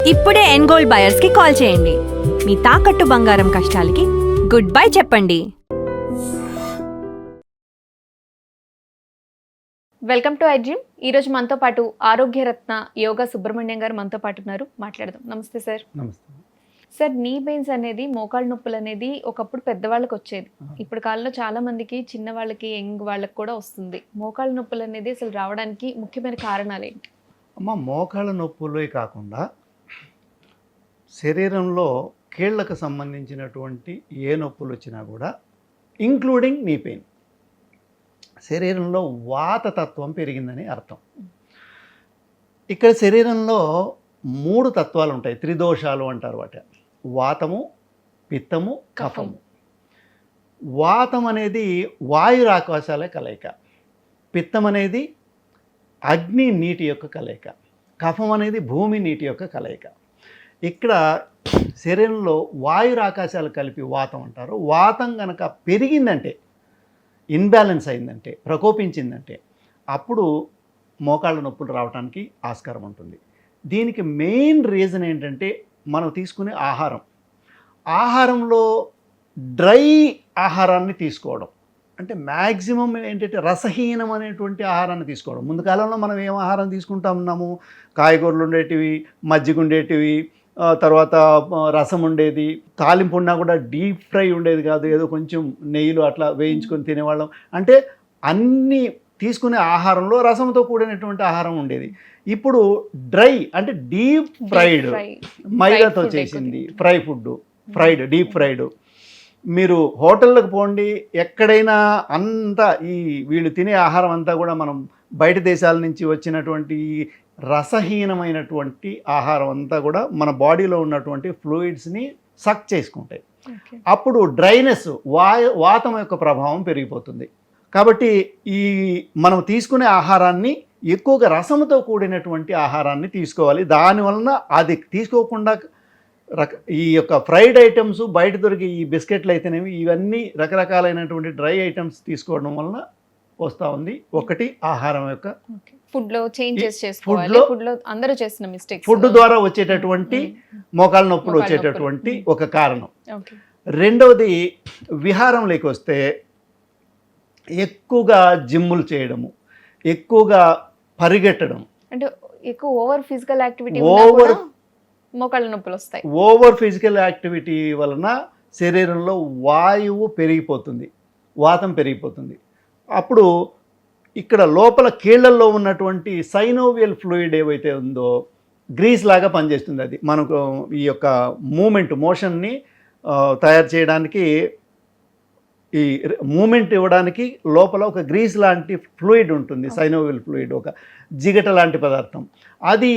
ఇప్పుడే ఎన్గోల్డ్ బయర్స్ కి కాల్ చేయండి. మీ తాకట్టు బంగారం కష్టాలకి గుడ్ బై చెప్పండి. Welcome to I dream. ఈరోజు మనతో పాటు ఆరోగ్యరత్న యోగా సుబ్రహ్మణ్యం గారు మనతో పాటు ఉన్నారు. మాట్లాడదాం. నమస్తే సార్. నమస్తే. సార్, నీ పెయిన్స్ అనేది, మోకాళ్ళ నొప్పులు అనేది ఒకప్పుడు పెద్దవాళ్ళకి వచ్చేది. ఇప్పుడు కాలంలో చాలా మందికి, చిన్న వాళ్ళకి, యంగ్ వాళ్ళకి కూడా వస్తుంది. మోకాళ్ళ నొప్పులు అనేది అసలు రావడానికి ముఖ్యమైన కారణాలు ఏంటి? అమ్మ, మోకాళ్ళ నొప్పులే కాకుండా శరీరంలో కీళ్ళకు సంబంధించినటువంటి ఏ నొప్పులు వచ్చినా కూడా, ఇంక్లూడింగ్ నీ పెయిన్, శరీరంలో వాతతత్వం పెరిగిందని అర్థం. ఇక్కడ శరీరంలో 3 తత్వాలు ఉంటాయి, త్రిదోషాలు అంటారు వాటి. వాతము, పిత్తము, కఫము. వాతం అనేది వాయురాకాశాల కలయిక, పిత్తం అనేది అగ్ని నీటి యొక్క కలయిక, కఫం అనేది భూమి నీటి యొక్క కలయిక. ఇక్కడ శరీరంలో వాయురాకాశాలు కలిపి వాతం అంటారు. వాతం కనుక పెరిగిందంటే, ఇన్బ్యాలెన్స్ అయిందంటే, ప్రకోపించిందంటే, అప్పుడు మోకాళ్ళ నొప్పులు రావడానికి ఆస్కారం ఉంటుంది. దీనికి మెయిన్ రీజన్ ఏంటంటే మనం తీసుకునే ఆహారంలో డ్రై ఆహారాన్ని తీసుకోవడం. అంటే మ్యాక్సిమం ఏంటంటే రసహీనం అనేటువంటి ఆహారాన్ని తీసుకోవడం. ముందు కాలంలో మనం ఏం ఆహారం తీసుకుంటా ఉన్నాము? కాయగూరలు ఉండేటివి, మజ్జిగ ఉండేటివి, తర్వాత రసం ఉండేది, తాలింపు ఉన్నా కూడా డీప్ ఫ్రై ఉండేది కాదు, ఏదో కొంచెం నెయ్యిలో అట్లా వేయించుకొని తినేవాళ్ళం. అంటే అన్నీ తీసుకునే ఆహారంలో రసంతో కూడినటువంటి ఆహారం ఉండేది. ఇప్పుడు డ్రై అంటే డీప్ ఫ్రైడ్, మైదాతో చేసింది ఫ్రైడ్, డీప్ ఫ్రైడ్. మీరు హోటళ్ళకు పోండి, ఎక్కడైనా అంతా వీళ్ళు తినే ఆహారం అంతా కూడా మనం బయట దేశాల నుంచి వచ్చినటువంటి రసహీనమైనటువంటి ఆహారం అంతా కూడా మన బాడీలో ఉన్నటువంటి ఫ్లూయిడ్స్ని సక్ చేసుకుంటాయి. అప్పుడు డ్రైనెస్, వాతం యొక్క ప్రభావం పెరిగిపోతుంది. కాబట్టి మనం తీసుకునే ఆహారాన్ని ఎక్కువగా రసముతో కూడినటువంటి ఆహారాన్ని తీసుకోవాలి. దానివలన అది తీసుకోకుండా ఈ యొక్క ఫ్రైడ్ ఐటమ్స్, బయట దొరికే ఈ బిస్కెట్లు అయితేనేవి, ఇవన్నీ రకరకాలైనటువంటి డ్రై ఐటమ్స్ తీసుకోవడం వలన వస్తూ ఉంది. ఒకటి ఆహారం యొక్క ఫుడ్లో చేంజెస్ చేసుకోవాలి. ఫుడ్లో అందరూ చేసిన మిస్టేక్స్, ఫుడ్ ద్వారా వచ్చేటటువంటి మోకాళ్ళ నొప్పులు వచ్చేటటువంటి ఒక కారణం. రెండవది, విహారంలోకి వస్తే ఎక్కువగా జిమ్ములు చేయడము, ఎక్కువగా పరిగెట్టడం, అంటే ఎక్కువ ఓవర్ ఫిజికల్ యాక్టివిటీ, మోకాళ్ళ నొప్పులు వస్తాయి. ఓవర్ ఫిజికల్ యాక్టివిటీ వలన శరీరంలో వాయువు పెరిగిపోతుంది, వాతం పెరిగిపోతుంది. అప్పుడు ఇక్కడ లోపల కీళ్లల్లో ఉన్నటువంటి సైనోవియల్ ఫ్లూయిడ్ ఏవైతే ఉందో గ్రీస్ లాగా పనిచేస్తుంది. అది మనకు ఈ యొక్క మోషన్ని తయారు చేయడానికి, ఈ మూమెంట్ ఇవ్వడానికి లోపల ఒక గ్రీస్ లాంటి ఫ్లూయిడ్ ఉంటుంది, సైనోవియల్ ఫ్లూయిడ్, ఒక జిగట లాంటి పదార్థం. అది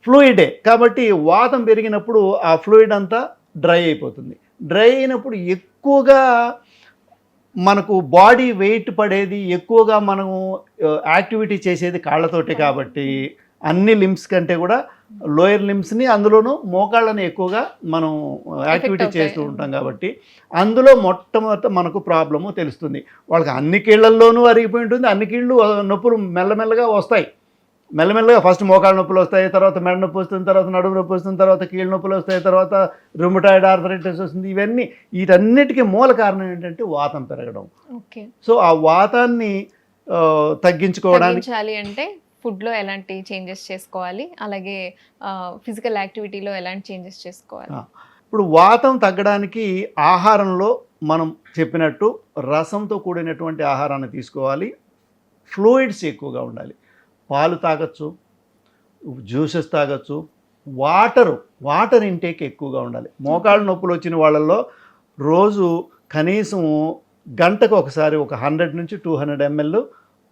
ఫ్లూయిడే. కాబట్టి వాతం పెరిగినప్పుడు ఆ ఫ్లూయిడ్ అంతా డ్రై అయిపోతుంది. డ్రై అయినప్పుడు ఎక్కువగా మనకు బాడీ వెయిట్ పడేది, ఎక్కువగా మనము యాక్టివిటీ చేసేది కాళ్ళతోటే. కాబట్టి అన్ని లిమ్స్ కంటే కూడా లోయర్ లిమ్స్ని, అందులోనూ మోకాళ్ళని ఎక్కువగా మనం యాక్టివిటీ చేస్తూ ఉంటాం. కాబట్టి అందులో మొట్టమొదట మనకు ప్రాబ్లము తెలుస్తుంది. వాళ్ళకి అన్ని కీళ్ళల్లోనూ అరిగిపోయి ఉంటుంది, అన్ని కీళ్ళు నొప్పులు మెల్లమెల్లగా వస్తాయి. మెల్లమెల్లగా ఫస్ట్ మోకాళ్ళ నొప్పులు వస్తాయి, తర్వాత మెడ నొప్పి వస్తుంది, తర్వాత నడుము నొప్పి వస్తుంది, తర్వాత కీళ్ళ నొప్పులు వస్తాయి, తర్వాత రుమటాయిడ్ ఆర్థరైటిస్ వస్తుంది. ఇవన్నీ, వీటన్నిటికీ మూల కారణం ఏంటంటే వాతం పెరగడం. సో ఆ వాతాన్ని తగ్గించుకోవడానికి అంటే ఫుడ్లో ఎలాంటి చేంజెస్ చేసుకోవాలి, అలాగే ఫిజికల్ యాక్టివిటీలో ఎలాంటి చేంజెస్ చేసుకోవాలి? ఇప్పుడు వాతం తగ్గడానికి ఆహారంలో మనం చెప్పినట్టు రసంతో కూడినటువంటి ఆహారాన్ని తీసుకోవాలి. ఫ్లూయిడ్స్ ఎక్కువగా ఉండాలి. పాలు తాగొచ్చు, జ్యూసెస్ తాగొచ్చు, వాటర్ ఇంటేక్ ఎక్కువగా ఉండాలి. మోకాళ్ళ నొప్పులు వచ్చిన వాళ్ళల్లో రోజు కనీసం గంటకు ఒకసారి ఒక 100 నుంచి 200 ml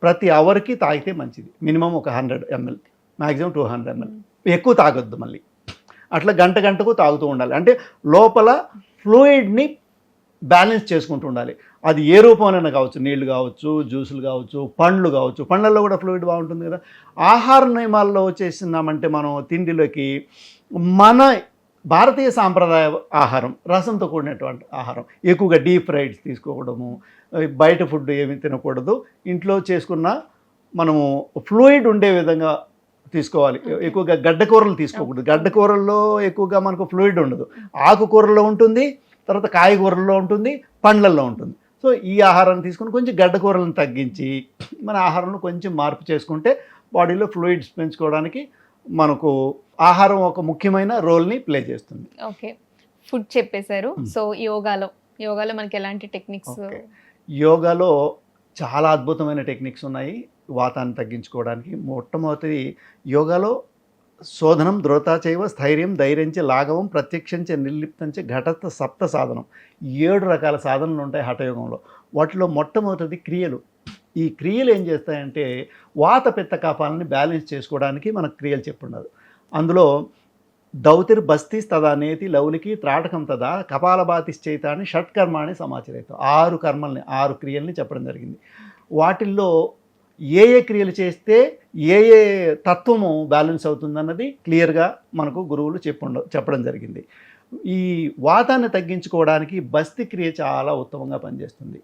ప్రతి అవర్కి తాగితే మంచిది. మినిమం ఒక 100 ml, మ్యాక్సిమం 200 ml. ఎక్కువ తాగొద్దు. మళ్ళీ అట్లా గంటకు తాగుతూ ఉండాలి. అంటే లోపల ఫ్లూయిడ్ని బ్యాలెన్స్ చేసుకుంటూ ఉండాలి. అది ఏ రూపంలోనైనా కావచ్చు, నీళ్లు కావచ్చు, జ్యూసులు కావచ్చు, పండ్లు కావచ్చు. పండ్లలో కూడా ఫ్లూయిడ్ బాగుంటుంది కదా. ఆహార నియమాల్లో వచ్చేసినామంటే మనం తిండిలోకి మన భారతీయ సాంప్రదాయ ఆహారం, రసంతో కూడినటువంటి ఆహారం, ఎక్కువగా డీప్ ఫ్రైడ్స్ తీసుకోవడము, బయట ఫుడ్ ఏమి తినకూడదు. ఇంట్లో చేసుకున్న మనము ఫ్లూయిడ్ ఉండే విధంగా తీసుకోవాలి. ఎక్కువగా గడ్డకూరలు తీసుకోకూడదు. గడ్డకూరల్లో ఎక్కువగా మనకు ఫ్లూయిడ్ ఉండదు. ఆకుకూరల్లో ఉంటుంది, తర్వాత కాయగూరల్లో ఉంటుంది, పండ్లల్లో ఉంటుంది. సో ఈ ఆహారాన్ని తీసుకుని కొంచెం గడ్డకూరలను తగ్గించి మన ఆహారంలో కొంచెం మార్పు చేసుకుంటే బాడీలో ఫ్లూయిడ్స్ పెంచుకోవడానికి మనకు ఆహారం ఒక ముఖ్యమైన రోల్ని ప్లే చేస్తుంది. ఓకే, ఫుడ్ చెప్పేశారు. సో యోగాలో మనకి ఎలాంటి టెక్నిక్స్? యోగాలో చాలా అద్భుతమైన టెక్నిక్స్ ఉన్నాయి వాతాన్ని తగ్గించుకోవడానికి. మొట్టమొదటి యోగాలో శోధనం ద్రోతాచైవ స్థైర్యం ధైర్యంచ లాఘవం ప్రత్యక్షంచ నిర్లిప్తంచ ఘటస్థ సప్త సాధనం, 7 రకాల సాధనలు ఉంటాయి హఠయోగంలో. వాటిలో మొట్టమొదటిది క్రియలు. ఈ క్రియలు ఏం చేస్తాయంటే వాత పిత్త కఫాలని బ్యాలెన్స్ చేసుకోవడానికి మనకు క్రియలు చెప్పున్నారు. అందులో దౌతిర్ బస్తీస్ తదా నేతి లౌలికి త్రాటకం తదా కపాలభాతిశ్చైతాన్ని షట్కర్మాన్ని సమాచరేత, 6 కర్మల్ని 6 క్రియల్ని చెప్పడం జరిగింది. వాటిల్లో ఏ క్రియలు చేస్తే ఏ తత్వము బ్యాలెన్స్ అవుతుందన్నది క్లియర్గా మనకు గురువులు చెప్పడం జరిగింది. ఈ వాతాన్ని తగ్గించుకోవడానికి బస్తి క్రియ చాలా ఉత్తమంగా పనిచేస్తుంది.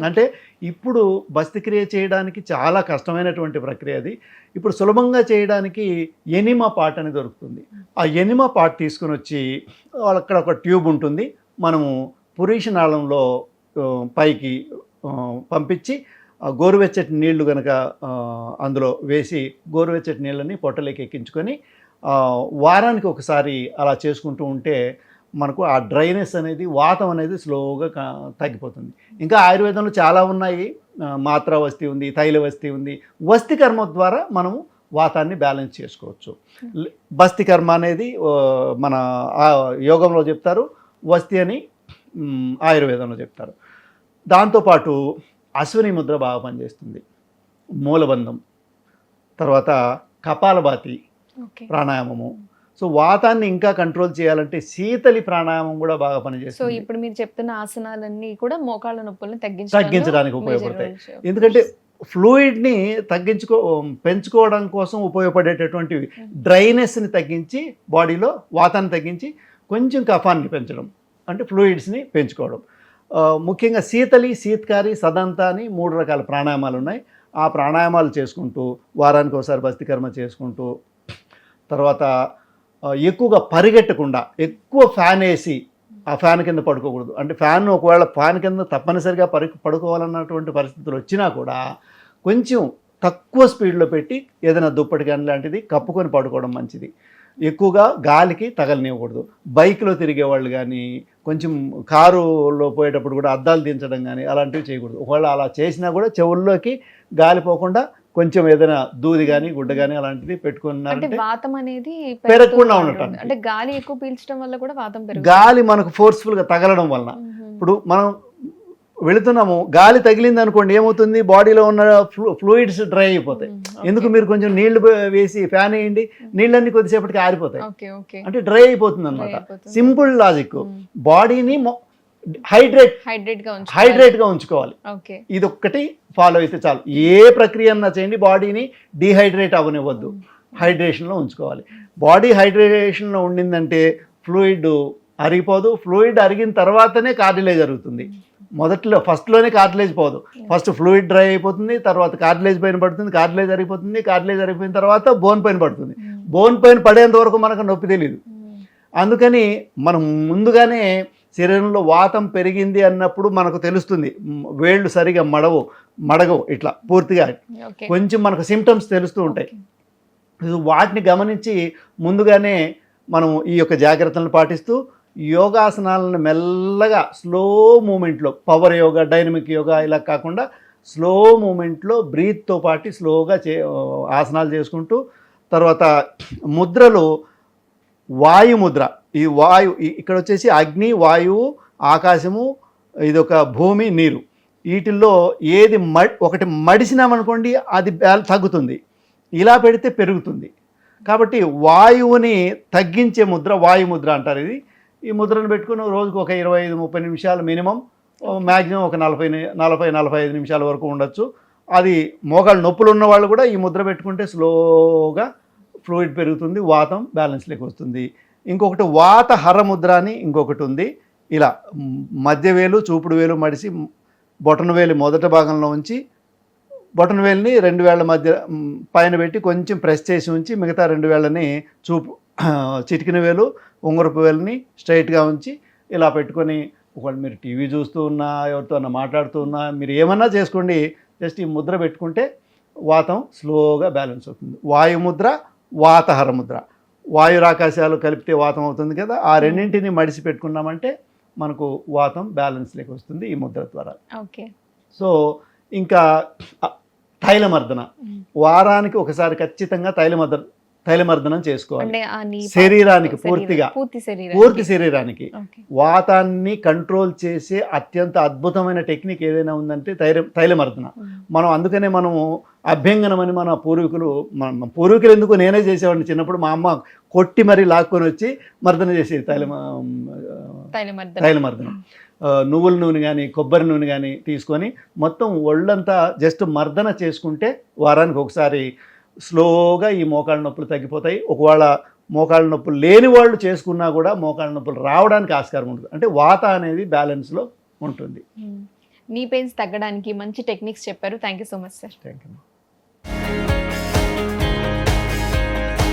అంటే ఇప్పుడు బస్తి క్రియ చేయడానికి చాలా కష్టమైనటువంటి ప్రక్రియ అది. ఇప్పుడు సులభంగా చేయడానికి ఎనిమా పాట్ అని దొరుకుతుంది. ఆ ఎనిమా పాట్ తీసుకుని వచ్చి అక్కడ ఒక ట్యూబ్ ఉంటుంది, మనము పురీషనాళంలో పైకి పంపించి గోరువెచ్చటి నీళ్లు కనుక అందులో వేసి గోరువెచ్చటి నీళ్ళని పొట్టలోకి ఎక్కించుకొని వారానికి ఒకసారి అలా చేసుకుంటూ ఉంటే మనకు ఆ డ్రైనెస్ అనేది వాతం అనేది స్లోగా తగ్గిపోతుంది. ఇంకా ఆయుర్వేదంలో చాలా ఉన్నాయి. మాత్రా వస్తి ఉంది, తైల వస్తి ఉంది. వస్తి కర్మ ద్వారా మనము వాతాన్ని బ్యాలెన్స్ చేసుకోవచ్చు. బస్తి కర్మ అనేది మన యోగంలో చెప్తారు, వస్తి అని ఆయుర్వేదంలో చెప్తారు. దాంతోపాటు అశ్విని ముద్ర బాగా పనిచేస్తుంది, మూలబంధం, తర్వాత కపాలభాతి ప్రాణాయామము. సో వాతాన్ని ఇంకా కంట్రోల్ చేయాలంటే శీతలి ప్రాణాయామం కూడా బాగా పనిచేస్తుంది. సో ఇప్పుడు మీరు చెప్తున్న ఆసనాలన్నీ కూడా మోకాళ్ళ నొప్పులను తగ్గించడానికి ఉపయోగపడతాయి. ఎందుకంటే ఫ్లూయిడ్ని పెంచుకోవడం కోసం ఉపయోగపడేటటువంటివి డ్రైనెస్ని తగ్గించి బాడీలో వాతాన్ని తగ్గించి కొంచెం కఫాన్ని పెంచడం అంటే ఫ్లూయిడ్స్ని పెంచుకోవడం. ముఖ్యంగా శీతలి, శీత్కారి, సదంత అని 3 రకాల ప్రాణాయామాలు ఉన్నాయి. ఆ ప్రాణాయామాలు చేసుకుంటూ వారానికి ఒకసారి బస్తి కర్మ చేసుకుంటూ, తర్వాత ఎక్కువగా పరిగెట్టకుండా ఎక్కువ ఫ్యాన్ వేసి ఆ ఫ్యాన్ కింద పడుకోకూడదు. అంటే ఒకవేళ ఫ్యాన్ కింద తప్పనిసరిగా పడుకోవాలన్నటువంటి పరిస్థితులు వచ్చినా కూడా కొంచెం తక్కువ స్పీడ్లో పెట్టి ఏదైనా దుప్పటి కానీ లాంటిది కప్పుకొని పడుకోవడం మంచిది. ఎక్కువగా గాలికి తగలనివ్వకూడదు. బైక్లో తిరిగే వాళ్ళు కానీ కొంచెం కారులో పోయేటప్పుడు కూడా అద్దాలు దించడం కానీ అలాంటివి చేయకూడదు. ఒకవేళ అలా చేసినా కూడా చెవుల్లోకి గాలి పోకుండా కొంచెం ఏదైనా దూది కానీ గుడ్డ కానీ అలాంటిది పెట్టుకున్నారంటే వాతం అనేది పెరగకుండా ఉండటం. అంటే గాలి ఎక్కువ పీల్చడం వల్ల కూడా వాతం పెరుగుతుంది. గాలి మనకు ఫోర్స్ఫుల్గా తగలడం వలన ఇప్పుడు మనం వెళుతున్నాము, గాలి తగిలింది అనుకోండి ఏమవుతుంది, బాడీలో ఉన్న ఫ్లూయిడ్స్ డ్రై అయిపోతాయి. ఎందుకు మీరు కొంచెం నీళ్లు వేసి ఫ్యాన్ వేయండి, నీళ్ళన్నీ కొద్దిసేపటికి ఆరిపోతాయి, అంటే డ్రై అయిపోతుంది అనమాట. Simple logic. బాడీని హైడ్రేట్ గా ఉంచుకోవాలి. ఇది ఒక్కటి ఫాలో అయితే చాలు. ఏ ప్రక్రియ అన్నా చేయండి, బాడీని డీహైడ్రేట్ అవ్వనివ్వద్దు, హైడ్రేషన్లో ఉంచుకోవాలి. బాడీ హైడ్రేషన్లో ఉండిందంటే ఫ్లూయిడ్ అరిగిపోదు. ఫ్లూయిడ్ అరిగిన తర్వాతనే కార్టిలేజ్ జరుగుతుంది. ఫస్ట్లోనే కార్టిలేజ్ పోదు. ఫస్ట్ ఫ్లూయిడ్ డ్రై అయిపోతుంది, తర్వాత కార్టిలేజ్ పైన పడుతుంది, కార్టిలేజ్ అరిగిపోతుంది, కార్టిలేజ్ అరిగిపోయిన తర్వాత బోన్ పైన పడుతుంది. బోన్ పైన పడేంత వరకు మనకు నొప్పి తెలియదు. అందుకని మనం ముందుగానే శరీరంలో వాతం పెరిగింది అన్నప్పుడు మనకు తెలుస్తుంది. వేళ్ళు సరిగా మడగవు ఇట్లా పూర్తిగా, కొంచెం మనకు సిమ్టమ్స్ తెలుస్తూ ఉంటాయి. వాటిని గమనించి ముందుగానే మనం ఈ యొక్క జాగ్రత్తలను పాటిస్తూ యోగాసనాలను మెల్లగా స్లో మూమెంట్లో, పవర్ యోగా, డైనమిక్ యోగా ఇలా కాకుండా స్లో మూమెంట్లో బ్రీత్తో పాటు స్లోగా ఆసనాలు చేసుకుంటూ, తర్వాత ముద్రలు వాయుముద్ర. ఈ ఇక్కడ వచ్చేసి అగ్ని, వాయువు, ఆకాశము, ఇదొక భూమి, నీరు. వీటిల్లో ఏది ఒకటి మడిసినామనుకోండి అది తగ్గుతుంది, ఇలా పెడితే పెరుగుతుంది. కాబట్టి వాయువుని తగ్గించే ముద్ర వాయుముద్ర అంటారు. ఈ ముద్రను పెట్టుకుని రోజుకు ఒక 25-30 నిమిషాలు మినిమం, మ్యాక్సిమం ఒక 40-45 నిమిషాల వరకు ఉండొచ్చు. అది మోకాళ్ళు నొప్పులు ఉన్న వాళ్ళు కూడా ఈ ముద్ర పెట్టుకుంటే స్లోగా ఫ్లూయిడ్ పెరుగుతుంది, వాతం బ్యాలెన్స్లోకి వస్తుంది. ఇంకొకటి వాత హరముద్ర అని ఇంకొకటి ఉంది. ఇలా మధ్య వేలు, చూపుడు వేలు మడిసి బొటన వేలు మొదటి భాగంలో ఉంచి బొటన వేలుని 2 వేళ్ల మధ్య పైన పెట్టి కొంచెం ప్రెస్ చేసి ఉంచి మిగతా 2 వేళ్ళని చిటికిన వేలు ఉంగరపు వేలుని స్ట్రైట్గా ఉంచి ఇలా పెట్టుకొని ఒకవేళ మీరు టీవీ చూస్తూ ఉన్నా ఎవరితో అన్నా మాట్లాడుతూ ఉన్నా మీరు ఏమన్నా చేసుకోండి, జస్ట్ ఈ ముద్ర పెట్టుకుంటే వాతం స్లోగా బ్యాలెన్స్ అవుతుంది. వాయుముద్ర, వాతహర ముద్ర, వాయురాకాశాలు కలిపితే వాతం అవుతుంది కదా, ఆ రెండింటిని మడిసి పెట్టుకున్నామంటే మనకు వాతం బ్యాలెన్స్లోకి వస్తుంది ఈ ముద్ర ద్వారా. ఓకే. సో ఇంకా తైలమర్దన, వారానికి ఒకసారి ఖచ్చితంగా తైలమర్దనం చేసుకోవాలి. అంటే శరీరానికి పూర్తిగా పూర్తి శరీరానికి ఓకే. వాతాన్ని కంట్రోల్ చేసే అత్యంత అద్భుతమైన టెక్నిక్ ఏదైనా ఉందంటే తైలమర్దన. మనం అందుకనే మనము అభ్యంగనం అని మన పూర్వీకులు ఎందుకు నేనే చేసేవాడిని చిన్నప్పుడు, మా అమ్మ కొట్టి మరీ లాక్కొని వచ్చి మర్దన చేసేది తైలమర్దనం. నువ్వుల నూనె కానీ కొబ్బరి నూనె కానీ తీసుకొని మొత్తం ఒళ్ళంతా జస్ట్ మర్దన చేసుకుంటే వారానికి ఒకసారి స్లోగా ఈ మోకాళ్ళ నొప్పులు తగ్గిపోతాయి. ఒకవేళ మోకాళ్ళ నొప్పులు లేని వాళ్ళు చేసుకున్నా కూడా మోకాళ్ళ నొప్పులు రావడానికి ఆస్కారం ఉంటుంది. అంటే వాత అనేది బ్యాలెన్స్లో ఉంటుంది. నీ పెయిన్స్ తగ్గడానికి మంచి టెక్నిక్స్ చెప్పారు. Thank you so much sir. Thank you.